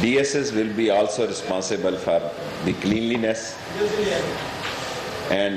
DSS will be also responsible for the cleanliness and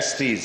STs,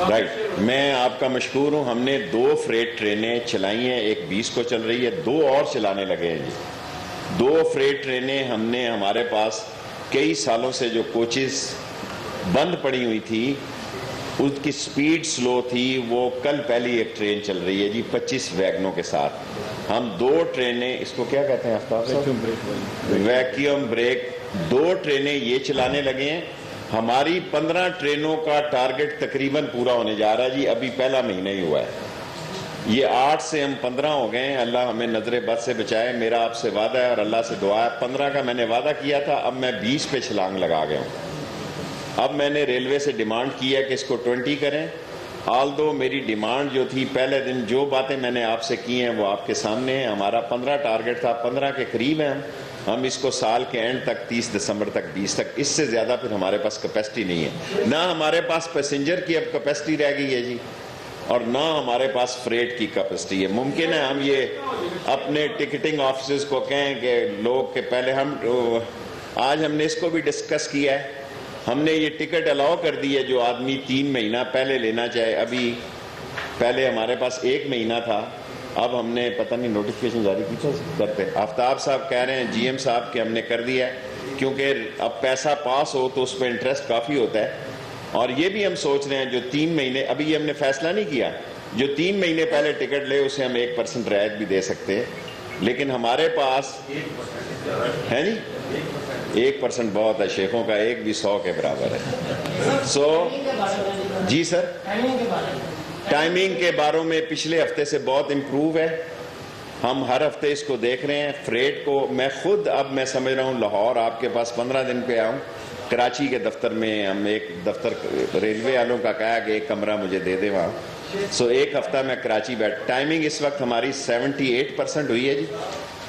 right, میں آپ کا مشکور ہوں. ہم نے 2 فریٹ ٹرینیں چلائی ہیں، ایک 20 کو چل رہی ہے، 2 اور چلانے لگے ہیں جی. 2 فریٹ ٹرینیں ہم نے، ہمارے پاس کئی سالوں سے جو کوچز بند پڑی ہوئی تھی، اس کی سپیڈ سلو تھی، وہ کل پہلی ایک ٹرین چل رہی ہے جی 25 ویگنوں کے ساتھ. ہم 2 ٹرینیں، اس کو کیا کہتے ہیں آفتاب صاحب؟ Vacuum break. 2 ٹرینیں یہ چلانے لگے ہیں. ہماری 15 ٹرینوں کا ٹارگٹ تقریباً پورا ہونے جا رہا ہے جی. ابھی پہلا مہینہ ہی ہوا ہے. یہ 8 سے ہم 15 ہو گئے ہیں. اللہ ہمیں نظر بد سے بچائے. میرا آپ سے وعدہ ہے اور اللہ سے دعا ہے، 15 کا میں نے وعدہ کیا تھا، اب میں 20 پہ چھلانگ لگا گیا ہوں. اب میں نے ریلوے سے ڈیمانڈ کی ہے کہ اس کو 20 کریں. آلدو میری ڈیمانڈ جو تھی پہلے دن، جو باتیں میں نے آپ سے کی ہیں وہ آپ کے سامنے ہیں. ہمارا 15 ٹارگٹ تھا، 15 کے قریب ہیں ہم اس کو سال کے اینڈ تک 30 دسمبر تک 20 تک، اس سے زیادہ پھر ہمارے پاس کیپیسٹی نہیں ہے. نہ ہمارے پاس پیسنجر کی اب کیپیسٹی رہ گئی ہے جی، اور نہ ہمارے پاس فریٹ کی کیپیسٹی ہے. ممکن ہے ہم یہ اپنے ٹکٹنگ آفیسز کو کہیں کہ لوگ کہ پہلے آج ہم نے اس کو بھی ڈسکس کیا ہے، ہم نے یہ ٹکٹ الاؤ کر دی ہے جو آدمی 3 مہینہ پہلے لینا چاہے. ابھی پہلے ہمارے پاس 1 مہینہ تھا، اب ہم نے پتہ نہیں نوٹیفیکیشن جاری کی تھا کرتے. آفتاب صاحب کہہ رہے ہیں جی ایم صاحب کہ ہم نے کر دیا ہے، کیونکہ اب پیسہ پاس ہو تو اس پہ انٹرسٹ کافی ہوتا ہے. اور یہ بھی ہم سوچ رہے ہیں جو 3 مہینے، ابھی ہم نے فیصلہ نہیں کیا، جو 3 مہینے پہلے ٹکٹ لے اسے ہم 1% رعایت بھی دے سکتے ہیں. لیکن ہمارے پاس ہے جی 1% بہت ہے، شیخوں کا 1 بھی 100 کے برابر ہے. جی سر، ٹائمنگ کے بارے میں پچھلے ہفتے سے بہت امپروو ہے. ہم ہر ہفتے اس کو دیکھ رہے ہیں. فریٹ کو میں خود، اب میں سمجھ رہا ہوں لاہور آپ کے پاس 15 دن پہ آؤں. کراچی کے دفتر میں ہم ایک دفتر ریلوے والوں کا کہا کہ 1 کمرہ مجھے دے دے وہاں. 1 ہفتہ میں کراچی بیٹھ. ٹائمنگ اس وقت ہماری 78% ہوئی ہے جی.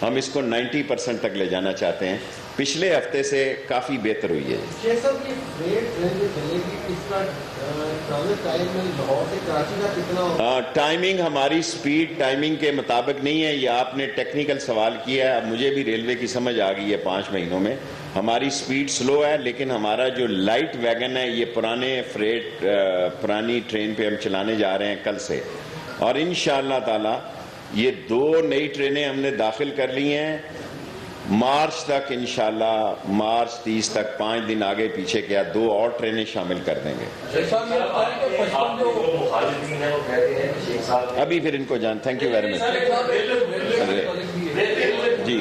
ہم اس کو 90% تک لے جانا چاہتے ہیں. پچھلے ہفتے سے کافی بہتر ہوئی ہے. ٹائمنگ ہماری سپیڈ ٹائمنگ کے مطابق نہیں ہے. یہ آپ نے ٹیکنیکل سوال کیا ہے. اب مجھے بھی ریلوے کی سمجھ آ گئی ہے 5 مہینوں میں. ہماری سپیڈ سلو ہے، لیکن ہمارا جو لائٹ ویگن ہے یہ پرانی ٹرین پہ ہم چلانے جا رہے ہیں کل سے. اور انشاءاللہ تعالی یہ 2 نئی ٹرینیں ہم نے داخل کر لی ہیں. مارچ تک انشاءاللہ، مارچ 30 تک 5 دن آگے پیچھے کیا 2 اور ٹرینیں شامل کر دیں گے. ابھی پھر ان کو جان. Thank you very much. جی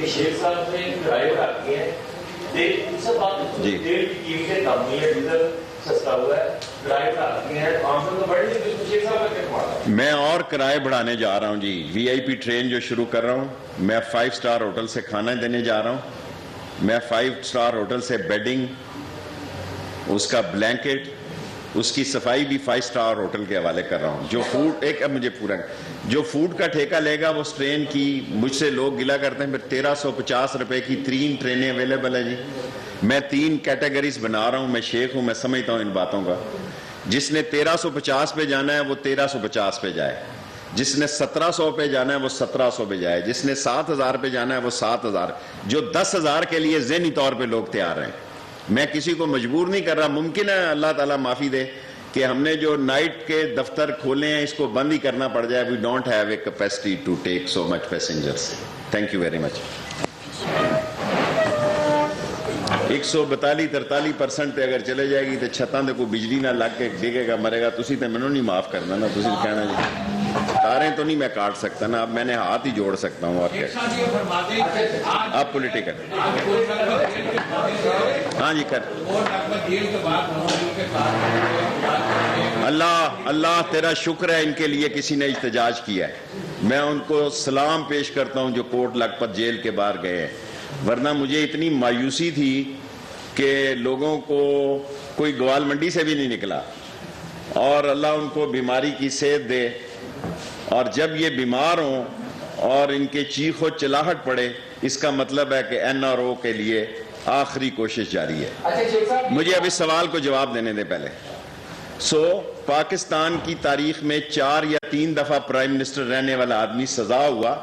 شیخ صاحب نے ڈرائیور آتی ہیں، سستا ہوا ہے، ڈرائیور آتی ہیں آمدن تو بڑھ نہیں. شیخ صاحب کا کیا؟ میں اور کرائے بڑھانے جا رہا ہوں جی. وی آئی پی ٹرین جو شروع کر رہا ہوں، میں 5 اسٹار ہوٹل سے کھانا دینے جا رہا ہوں. میں 5 اسٹار ہوٹل سے بیڈنگ، اس کا بلینکٹ، اس کی صفائی بھی 5 اسٹار ہوٹل کے حوالے کر رہا ہوں. جو فوڈ اب مجھے پورا جو فوڈ کا ٹھیکہ لے گا وہ اس ٹرین کی، مجھ سے لوگ گلا کرتے ہیں پھر 1350 روپے کی 3 ٹرینیں اویلیبل ہیں جی. میں 3 کیٹیگریز بنا رہا ہوں. میں شیخ ہوں، میں سمجھتا ہوں ان باتوں کا. جس نے 1350 پہ جانا ہے وہ 1350 پہ جائے، جس نے 1700 پہ جانا ہے وہ 1700 پہ جائے، جس نے 7000 پہ جانا ہے وہ 7000. جو 10,000 کے لیے ذہنی طور پہ لوگ تیار ہیں. میں کسی کو مجبور نہیں کر رہا. ممکن ہے اللہ تعالیٰ معافی دے کہ ہم نے جو نائٹ کے دفتر کھولے ہیں اس کو بند ہی کرنا پڑ جائے. We don't have a capacity to take so much passengers. Thank you very much. 142-43% پہ اگر چلے جائے گی تو چھتاں دے کوئی بجلی نہ لگ کے ڈگے گا مرے گا. تسی تے منو نہیں معاف کرنا نا، تسی کہنا جی تاریں تو نہیں میں کاٹ سکتا نا. اب میں نے ہاتھ ہی جوڑ سکتا ہوں. اور کیا آپ پولیٹیکل. ہاں جی کر. اللہ تیرا شکر ہے ان کے لیے کسی نے احتجاج کیا ہے. میں ان کو سلام پیش کرتا ہوں جو کوٹ لکھپت جیل کے باہر گئے ہیں. ورنہ مجھے اتنی مایوسی تھی کہ لوگوں کو کوئی گوال منڈی سے بھی نہیں نکلا. اور اللہ ان کو بیماری کی صحت دے. اور جب یہ بیمار ہوں اور ان کے چیخ و چلاہٹ پڑے، اس کا مطلب ہے کہ این آر او کے لیے آخری کوشش جاری ہے. مجھے اب اس سوال کو جواب دینے دیں پہلے. پاکستان کی تاریخ میں 4 یا 3 دفعہ پرائم منسٹر رہنے والا آدمی سزا ہوا.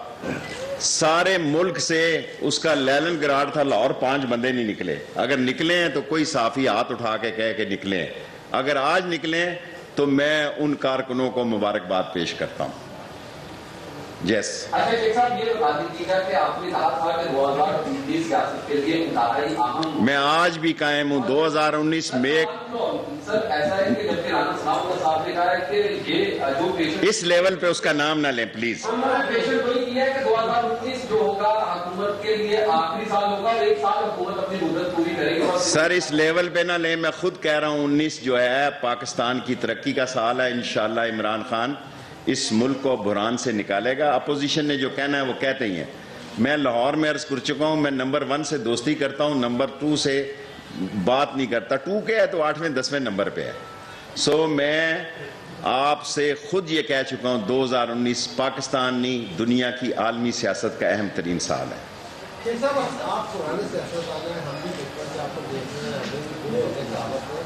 سارے ملک سے اس کا لیلن گراڈ تھا لاہور 5 بندے نہیں نکلے. اگر نکلے ہیں تو کوئی صحافی ہاتھ اٹھا کے کہے کہ نکلے ہیں. اگر آج نکلیں تو میں ان کارکنوں کو مبارکباد پیش کرتا ہوں. یس. اچھا شیخ صاحب یہ بتا دیجیے گا کہ آپ نے کہا تھا کہ 2019 سیاست کے لیے انتہائی اہم. میں آج بھی قائم ہوں. 2019 میں سر ایسا ہے کہ جبکہ رانا ثناء اللہ صاحب نے کہا ہے کہ یہ جو پیشنٹ اس لیول پہ اس کا نام نہ لیں پلیز. پیشنٹ وہی کیا ہے کہ 2019 جو ہوگا حکومت کے لیے آخری سال ہوگا, 1 سال حکومت اپنی مدت پوری کرے گی. سر اس لیول پہ نہ لیں. میں خود کہہ رہا ہوں 19 جو ہے پاکستان کی ترقی کا سال ہے. انشاءاللہ عمران خان اس ملک کو بحران سے نکالے گا. اپوزیشن نے جو کہنا ہے وہ کہتے ہی ہیں. میں لاہور میں عرض کر چکا ہوں, میں نمبر 1 سے دوستی کرتا ہوں, نمبر 2 سے بات نہیں کرتا. 2 کے ہے تو 8ویں 10ویں نمبر پہ ہے. سو میں آپ سے خود یہ کہہ چکا ہوں 2019 پاکستانی دنیا کی عالمی سیاست کا اہم ترین سال ہے. آپ پرانے سیاست والے ہیں, ہم بھی بچپن سے آپ کو دیکھ رہے ہیں, ہمیں بھی پورے ہوتے دعوت ہے.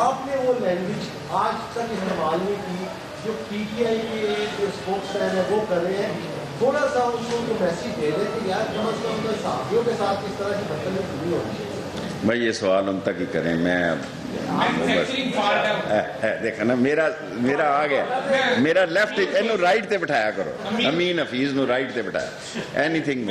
آپ نے وہ لینگویج آج تک استعمال نہیں کی جو پی ٹی آئی کے جو اسپوکس مین ہے وہ کر رہے ہیں. تھوڑا سا ان کو جو میسیج دے رہے کہ یار کم از کم صحافیوں کے ساتھ اس طرح کی بدتمیزی نہیں ہونی چاہیے. بھائی یہ سوال ان تک ہی کریں. میں دیکھا نا میرا آ گیا. میرا لیفٹ اینو رائٹ تے بٹھایا کرو. امین حفیظ نو رائٹ تے بٹھایا. اینی تھنگ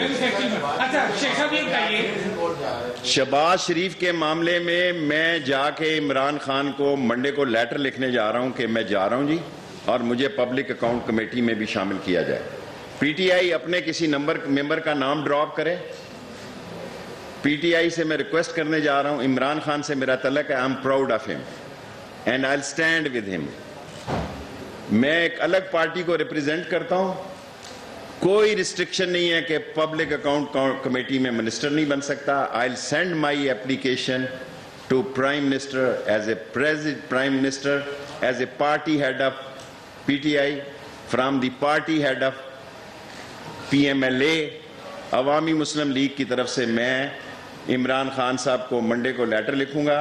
شہباز شریف کے معاملے میں جا کے عمران خان کو منڈے کو لیٹر لکھنے جا رہا ہوں کہ میں جا رہا ہوں جی, اور مجھے پبلک اکاؤنٹ کمیٹی میں بھی شامل کیا جائے. پی ٹی آئی اپنے کسی ممبر کا نام ڈراپ کرے. پی ٹی آئی سے میں ریکویسٹ کرنے جا رہا ہوں. عمران خان سے میرا تعلق ہے. آئی ایم پراؤڈ آف ہم and I will stand with ہم. میں ایک الگ پارٹی کو ریپرزینٹ کرتا ہوں. کوئی ریسٹرکشن نہیں ہے کہ پبلک اکاؤنٹ کمیٹی میں منسٹر نہیں بن سکتا. I will send my application to prime minister as a prime minister as a party head of P T I from the party head of P M L A. Awami Muslim league کی طرف سے میں عمران خان صاحب کو Monday کو letter لکھوں گا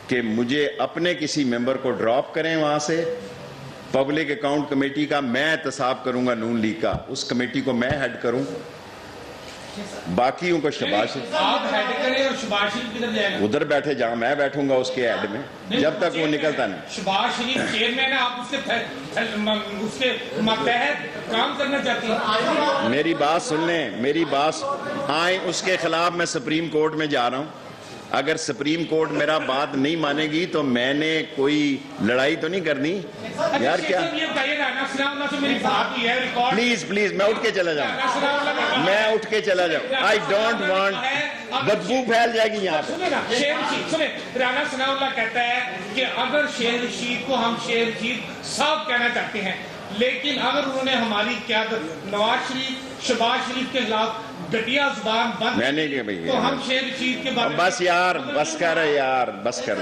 کہ مجھے اپنے کسی ممبر کو ڈراپ کریں وہاں سے. پبلک اکاؤنٹ کمیٹی کا میں احتساب کروں گا, نون لیگ کا, اس کمیٹی کو میں ہیڈ کروں. باقیوں کو شہباز شریف ادھر بیٹھے جہاں میں بیٹھوں گا اس کے ہیڈ میں, جب تک وہ نکلتا نہیں. شہباز شریف چیئرمین ہے, آپ اس کے ماتحت کام کرنا چاہتے ہیں. میری بات سن لیں, میری بات آئیں. اس کے خلاف میں سپریم کورٹ میں جا رہا ہوں. اگر سپریم کورٹ میرا بات نہیں مانے گی تو میں نے کوئی لڑائی تو نہیں کرنی یار. کیا پلیز میں اٹھ کے چلا جاؤں. میں اٹھ کے چلا جاؤں. آئی ڈونٹ وانٹ بدبو پھیل جائے گی یہاں پہ. رانا ثناء اللہ کہتا ہے کہ اگر شیر رشید کو ہم شیر رشید صاحب کہنا چاہتے ہیں, لیکن اگر انہوں نے ہماری قیادت نواز شریف شہباز شریف کے خلاف گٹیا زبان بند میں نے تو ہم شیر رشید کے بارے بس یار بس کر رہے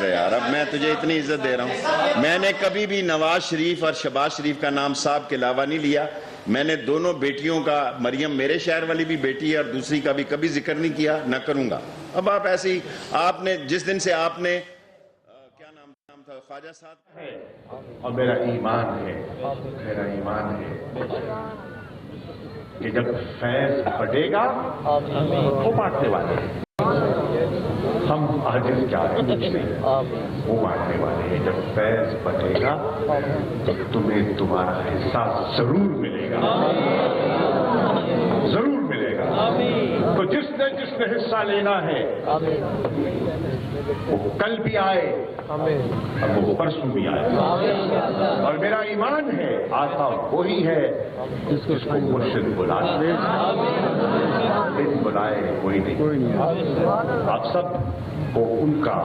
یار. اب میں تجھے اتنی عزت دے رہا ہوں. میں نے کبھی بھی نواز شریف اور شہباز شریف کا نام صاحب کے علاوہ نہیں لیا. میں نے دونوں بیٹیوں کا, مریم میرے شہر والی بھی بیٹی ہے اور دوسری کا بھی کبھی ذکر نہیں کیا, نہ کروں گا. اب آپ ایسے ہی, آپ نے جس دن سے آپ نے کیا نام تھا خواجہ صاحب ہے, اور میرا ایمان ہے کہ جب فیض بڑھے گا وہ بانٹنے والے ہیں. ہم عاجز کیا ہیں, وہ بانٹنے والے ہیں. جب فیض بڑھے گا تو تمہیں تمہارا حصہ ضرور ملے گا, ضرور ملے گا. تو جس نے حصہ لینا ہے وہ کل بھی آئے اور وہ پرسوں بھی آئے. اور میرا ایمان ہے آتا وہی ہے جس کو مرشد بلاتے بلائے کوئی نہیں. آپ سب کو ان کا